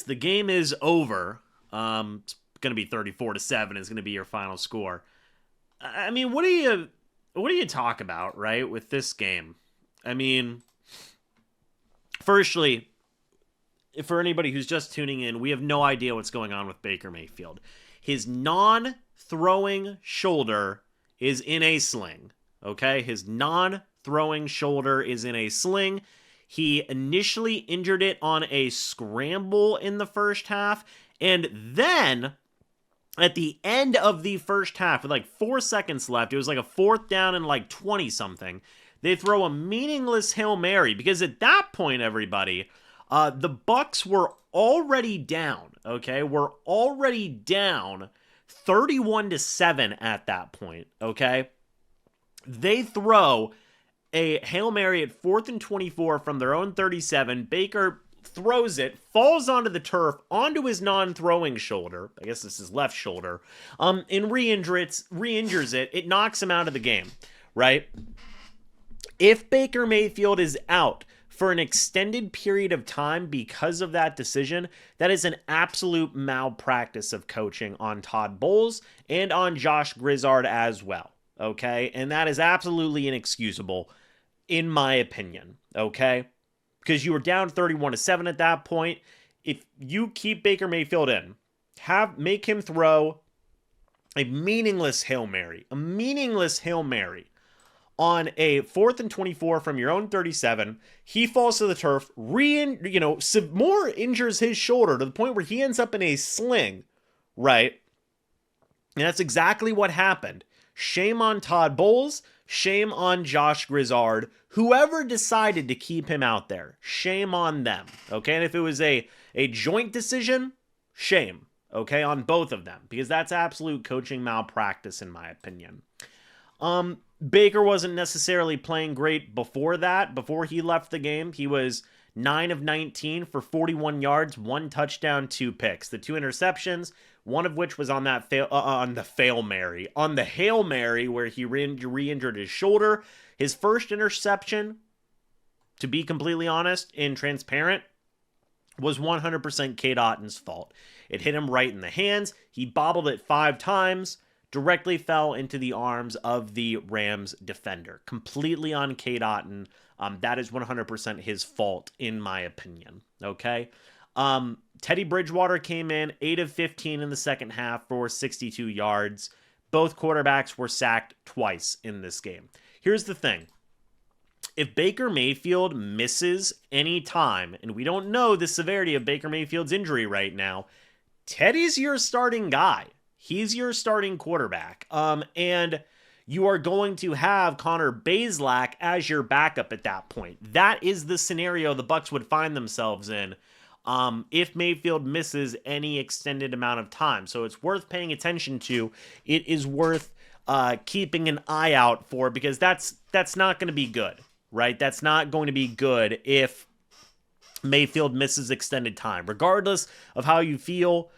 the game is over. It's going to be 34-7 is going to be your final score. I mean, what do you talk about, right, with this game? I mean, firstly, for anybody who's just tuning in, we have no idea what's going on with Baker Mayfield. His non-throwing shoulder is in a sling, okay? His non-throwing shoulder is in a sling. He initially injured it on a scramble in the first half, and then at the end of the first half, with like 4 seconds left, it was like a 4th down and like 20-something, they throw a meaningless Hail Mary, because at that point, everybody, the Bucs were already down, okay? We're already down 31-7 at that point, okay? They throw a Hail Mary at 4th and 24 from their own 37. Baker throws it, falls onto the turf, onto his non-throwing shoulder. I guess this is left shoulder. And re-injures it. It knocks him out of the game, right? If Baker Mayfield is out for an extended period of time because of that decision, that is an absolute malpractice of coaching on Todd Bowles and on Josh Grizzard as well, okay? And that is absolutely inexcusable, in my opinion, okay? Because you were down 31-7 at that point. If you keep Baker Mayfield in, make him throw a meaningless Hail Mary on a 4th and 24 from your own 37. He falls to the turf, more injures his shoulder to the point where he ends up in a sling, right? And that's exactly what happened. Shame on Todd Bowles. Shame on Josh Grizzard. Whoever decided to keep him out there, shame on them, okay? And if it was a joint decision, shame, okay, on both of them, because that's absolute coaching malpractice in my opinion. Baker wasn't necessarily playing great before that. Before he left the game, he was 9 of 19 for 41 yards, 1 touchdown, 2 picks. The 2 interceptions, one of which was on the Hail Mary where he re-injured his shoulder. His first interception, to be completely honest and transparent, was 100% Cade Otton's fault. It hit him right in the hands. He bobbled it 5 times, directly fell into the arms of the Rams defender. Completely on Cade Otton. That is 100% his fault, in my opinion. Okay? Teddy Bridgewater came in 8 of 15 in the second half for 62 yards. Both quarterbacks were sacked twice in this game. Here's the thing. If Baker Mayfield misses any time, and we don't know the severity of Baker Mayfield's injury right now, Teddy's your starting guy. He's your starting quarterback. And you are going to have Connor Bazelak as your backup at that point. That is the scenario the Bucs would find themselves in if Mayfield misses any extended amount of time. So it's worth paying attention to. It is worth keeping an eye out for, because that's not going to be good, right? That's not going to be good if Mayfield misses extended time. Regardless of how you feel,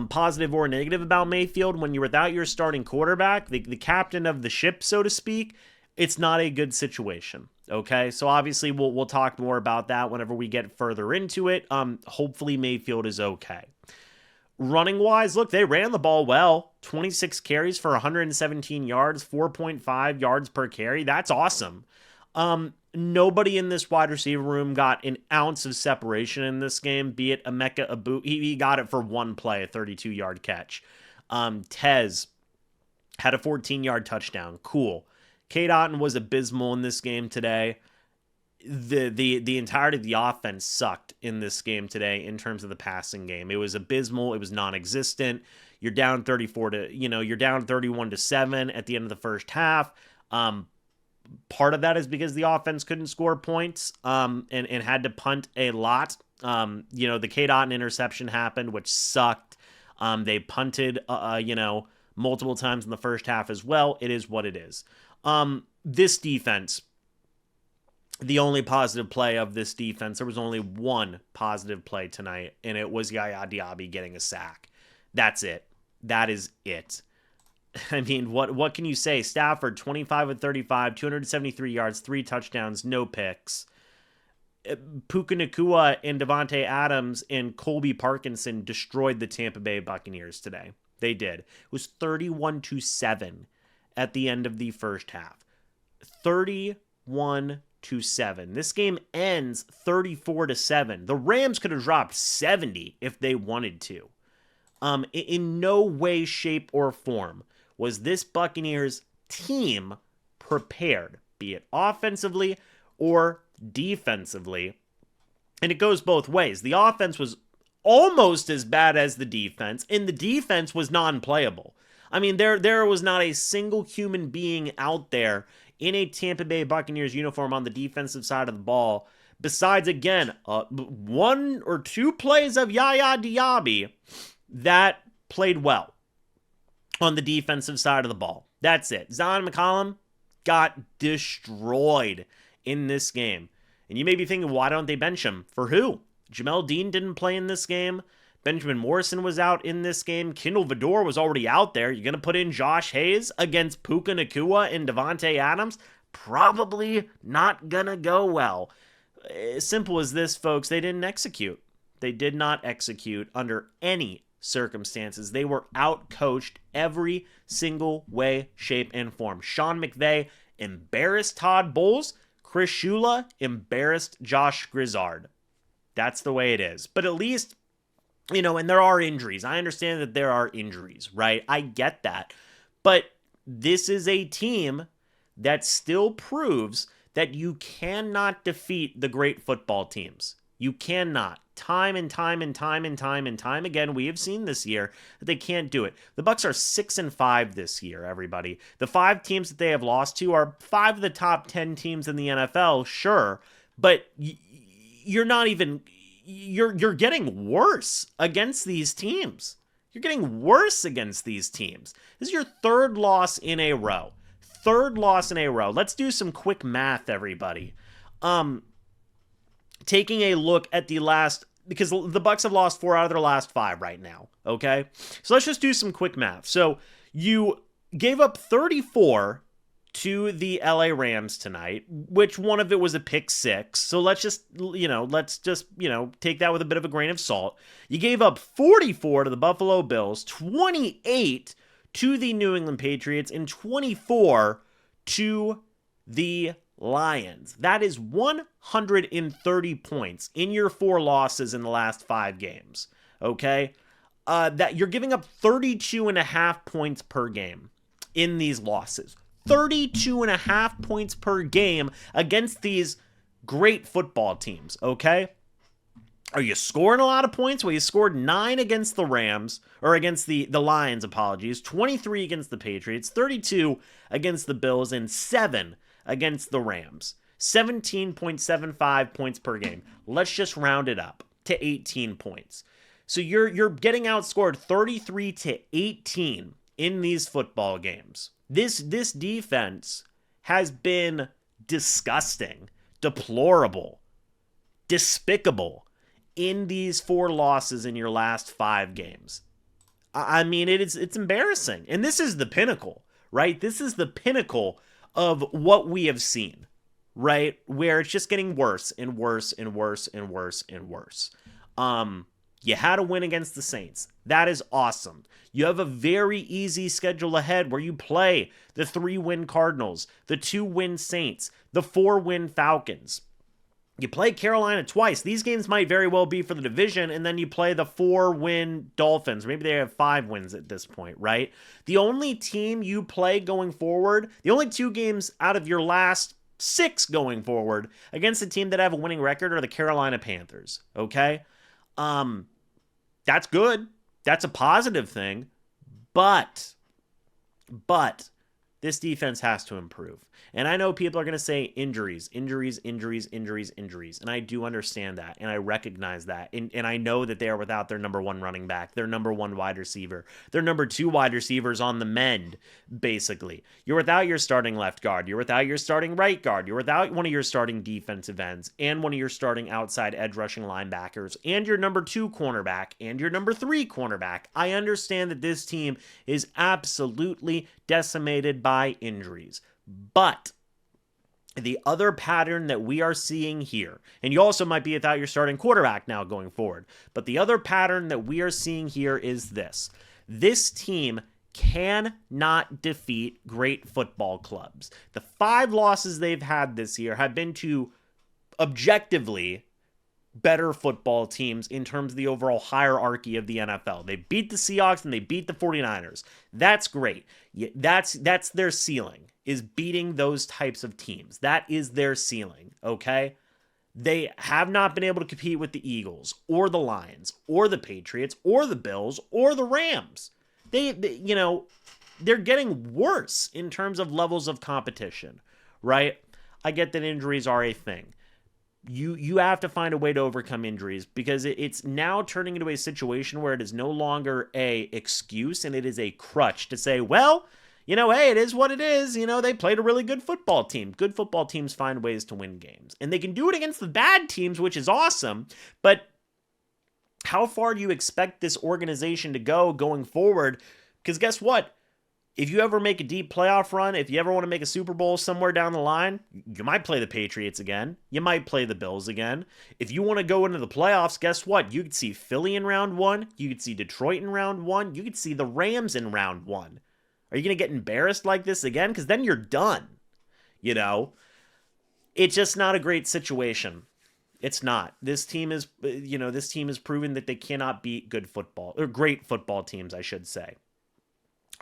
positive or negative about Mayfield, when you're without your starting quarterback, the captain of the ship, so to speak, it's not a good situation. Okay, so obviously we'll talk more about that whenever we get further into it. Hopefully Mayfield is okay. Running wise, look, they ran the ball well. 26 carries for 117 yards, 4.5 yards per carry. That's awesome. Nobody in this wide receiver room got an ounce of separation in this game, be it Emeka Abu. He got it for one play, a 32-yard catch. Tez had a 14-yard touchdown. Cool. Cade Otton was abysmal in this game today. The entirety of the offense sucked in this game today in terms of the passing game. It was abysmal. It was non-existent. You're down 31-7 at the end of the first half. Part of that is because the offense couldn't score points and had to punt a lot. The Cade Otton interception happened, which sucked. They punted, multiple times in the first half as well. It is what it is. This defense, the only positive play of this defense, there was only one positive play tonight, and it was Yaya Diaby getting a sack. That's it. That is it. I mean, what can you say? Stafford, 25 of 35, 273 yards, 3 touchdowns, no picks. Puka Nacua and Devontae Adams and Colby Parkinson destroyed the Tampa Bay Buccaneers today. They did. It was 31-7 at the end of the first half. 31-7. This game ends 34-7. The Rams could have dropped 70 if they wanted to. In no way, shape, or form was this Buccaneers team prepared, be it offensively or defensively. And it goes both ways. The offense was almost as bad as the defense, and the defense was non-playable. I mean, there was not a single human being out there in a Tampa Bay Buccaneers uniform on the defensive side of the ball, besides, again, one or two plays of Yaya Diaby that played well on the defensive side of the ball. That's it. Zion McCollum got destroyed in this game. And you may be thinking, why don't they bench him? For who? Jamel Dean didn't play in this game. Benjamin Morrison was out in this game. Kindle Vidor was already out there. You're going to put in Josh Hayes against Puka Nacua and Devontae Adams? Probably not going to go well. As simple as this, folks, they didn't execute. They did not execute under any circumstances. They were out-coached every single way, shape, and form. Sean McVay embarrassed Todd Bowles. Chris Shula embarrassed Josh Grizzard. That's the way it is. But at least, and there are injuries. I understand that there are injuries, right? I get that. But this is a team that still proves that you cannot defeat the great football teams. You cannot. Time and time again, we have seen this year that they can't do it. The Bucs are 6-5 this year, everybody. The 5 teams that they have lost to are 5 of the top 10 teams in the NFL, sure, but you're not even you're getting worse against these teams. You're getting worse against these teams. This is your third loss in a row. Let's do some quick math, everybody. Taking a look at the last, because the Bucs have lost 4 out of their last 5 right now, okay? So let's just do some quick math. So you gave up 34 to the LA Rams tonight, which one of it was a pick 6. So let's just take that with a bit of a grain of salt. You gave up 44 to the Buffalo Bills, 28 to the New England Patriots, and 24 to the Lions. That is 130 points in your 4 losses in the last 5 games. Okay? That you're giving up 32.5 points per game in these losses. 32.5 points per game against these great football teams. Okay? Are you scoring a lot of points? Well, you scored 9 against the Rams, or against the Lions, 23 against the Patriots, 32 against the Bills, and 7 against the Rams. 17.75 points per game. Let's just round it up to 18 points. So you're getting outscored 33-18 in these football games. This defense has been disgusting, deplorable, despicable in these 4 losses in your last 5 games. I mean, it's embarrassing. And this is the pinnacle, right? This is the pinnacle of what we have seen, right? Where it's just getting worse and worse and worse and worse and worse. You had a win against the Saints. That is awesome. You have a very easy schedule ahead where you play the 3-win Cardinals, the 2-win Saints, the 4-win Falcons. You play Carolina twice. These games might very well be for the division, and then you play the 4-win Dolphins. Maybe they have 5 wins at this point, right? The only team you play going forward, the only 2 games out of your last 6 going forward against a team that have a winning record are the Carolina Panthers, okay? That's good. That's a positive thing, but this defense has to improve. And I know people are going to say injuries. And I do understand that. And I recognize that. And I know that they are without their number 1 running back, their number 1 wide receiver, their number 2 wide receivers on the mend, basically. You're without your starting left guard. You're without your starting right guard. You're without one of your starting defensive ends and one of your starting outside edge rushing linebackers and your number 2 cornerback and your number 3 cornerback. I understand that this team is absolutely decimated by injuries. But The other pattern that we are seeing here, and you also might be without your starting quarterback now going forward, but the other pattern that we are seeing here is this. This team cannot defeat great football clubs. The 5 losses they've had this year have been to objectively better football teams in terms of the overall hierarchy of the NFL. They beat the Seahawks and they beat the 49ers. That's great. That's their ceiling, is beating those types of teams. That is their ceiling, okay? They have not been able to compete with the Eagles or the Lions or the Patriots or the Bills or the Rams. They're getting worse in terms of levels of competition, right? I get that injuries are a thing. You have to find a way to overcome injuries, because it's now turning into a situation where it is no longer a excuse and it is a crutch to say, well, hey, it is what it is. They played a really good football team. Good football teams find ways to win games, and they can do it against the bad teams, which is awesome. But how far do you expect this organization to go going forward? Because guess what? If you ever make a deep playoff run, if you ever want to make a Super Bowl somewhere down the line, you might play the Patriots again. You might play the Bills again. If you want to go into the playoffs, guess what? You could see Philly in round 1. You could see Detroit in round 1. You could see the Rams in round 1. Are you going to get embarrassed like this again? Because then you're done. It's just not a great situation. It's not. This team is proven that they cannot beat good football, or great football teams, I should say.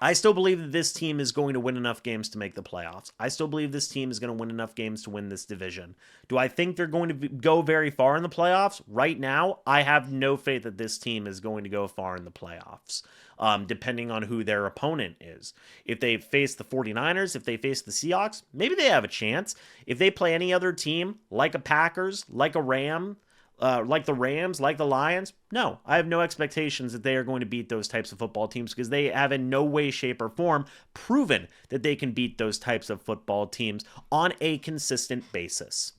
I still believe that this team is going to win enough games to make the playoffs. I still believe this team is going to win enough games to win this division. Do I think they're going to go very far in the playoffs? Right now, I have no faith that this team is going to go far in the playoffs, depending on who their opponent is. If they face the 49ers, if they face the Seahawks, maybe they have a chance. If they play any other team, like a Packers, like a Ram, like the Rams, like the Lions, no, I have no expectations that they are going to beat those types of football teams, because they have in no way, shape, or form proven that they can beat those types of football teams on a consistent basis.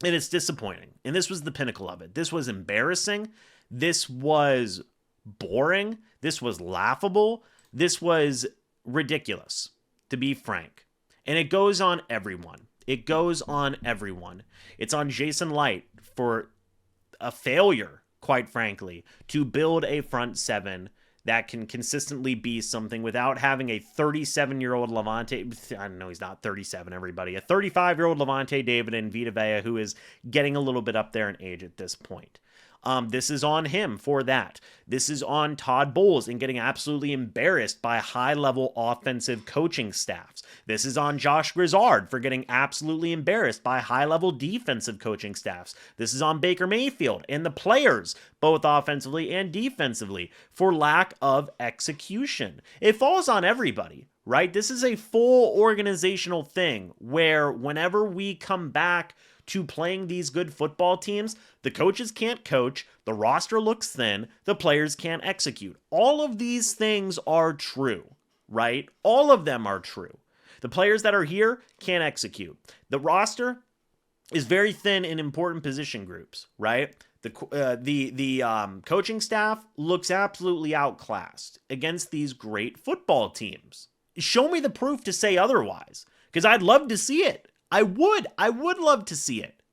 And it's disappointing. And this was the pinnacle of it. This was embarrassing. This was boring. This was laughable. This was ridiculous, to be frank. And it goes on everyone. It goes on everyone. It's on Jason Light for a failure, quite frankly, to build a front seven that can consistently be something without having a 37-year-old Levante. I know he's not 37, everybody. A 35-year-old Levante David and Vita Vea, who is getting a little bit up there in age at this point. This is on him for that. This is on Todd Bowles in getting absolutely embarrassed by high-level offensive coaching staffs. This is on Josh Grizzard for getting absolutely embarrassed by high-level defensive coaching staffs. This is on Baker Mayfield and the players, both offensively and defensively, for lack of execution. It falls on everybody, right? This is a full organizational thing where whenever we come back to playing these good football teams, the coaches can't coach, the roster looks thin, the players can't execute. All of these things are true, right? All of them are true. The players that are here can't execute. The roster is very thin in important position groups, right? The coaching staff looks absolutely outclassed against these great football teams. Show me the proof to say otherwise, because I'd love to see it. I would love to see it.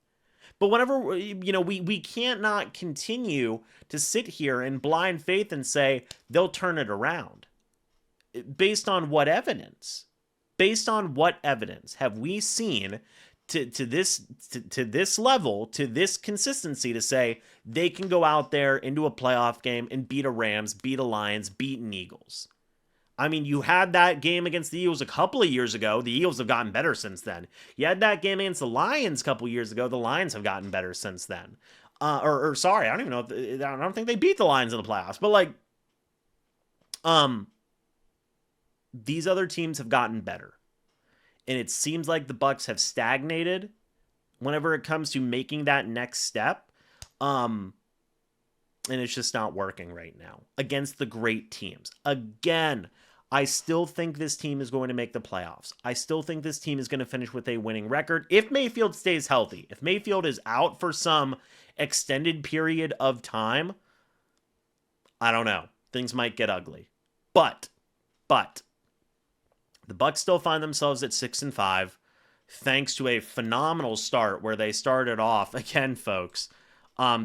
But whenever, we can't not continue to sit here in blind faith and say they'll turn it around. Based on what evidence? Based on what evidence have we seen to this level, to this consistency, to say they can go out there into a playoff game and beat a Rams, beat a Lions, beat an Eagles? I mean, you had that game against the Eagles a couple of years ago. The Eagles have gotten better since then. You had that game against the Lions a couple of years ago. The Lions have gotten better since then. Sorry, I don't even know. I don't think they beat the Lions in the playoffs. But these other teams have gotten better, and it seems like the Bucs have stagnated whenever it comes to making that next step. And it's just not working right now against the great teams. Again, I still think this team is going to make the playoffs. I still think this team is going to finish with a winning record if Mayfield stays healthy. If Mayfield is out for some extended period of time, I don't know. Things might get ugly. But the Bucs still find themselves at 6-5. thanks to a phenomenal start where they started off, again, folks,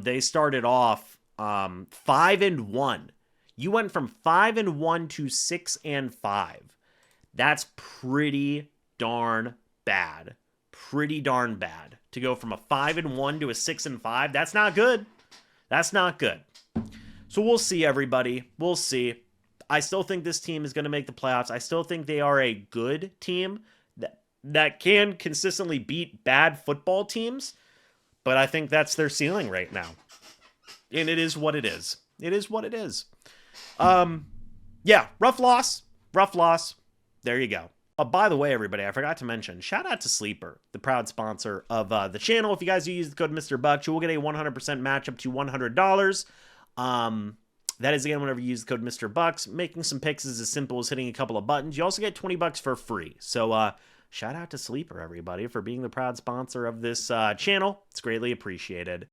they started off 5-1. You went from 5-1 to 6-5. That's pretty darn bad. Pretty darn bad. To go from a 5-1 to a 6-5, that's not good. That's not good. So we'll see, everybody. We'll see. I still think this team is going to make the playoffs. I still think they are a good team that can consistently beat bad football teams, but I think that's their ceiling right now. And it is what it is. It is what it is. Yeah, rough loss. Rough loss. There you go. By the way, everybody, I forgot to mention, shout out to Sleeper, the proud sponsor of the channel. If you guys use the code MrBucs, you will get a 100% match up to $100. That is, again, whenever you use the code MrBucs. Making some picks is as simple as hitting a couple of buttons. You also get $20 for free. So shout out to Sleeper, everybody, for being the proud sponsor of this channel. It's greatly appreciated.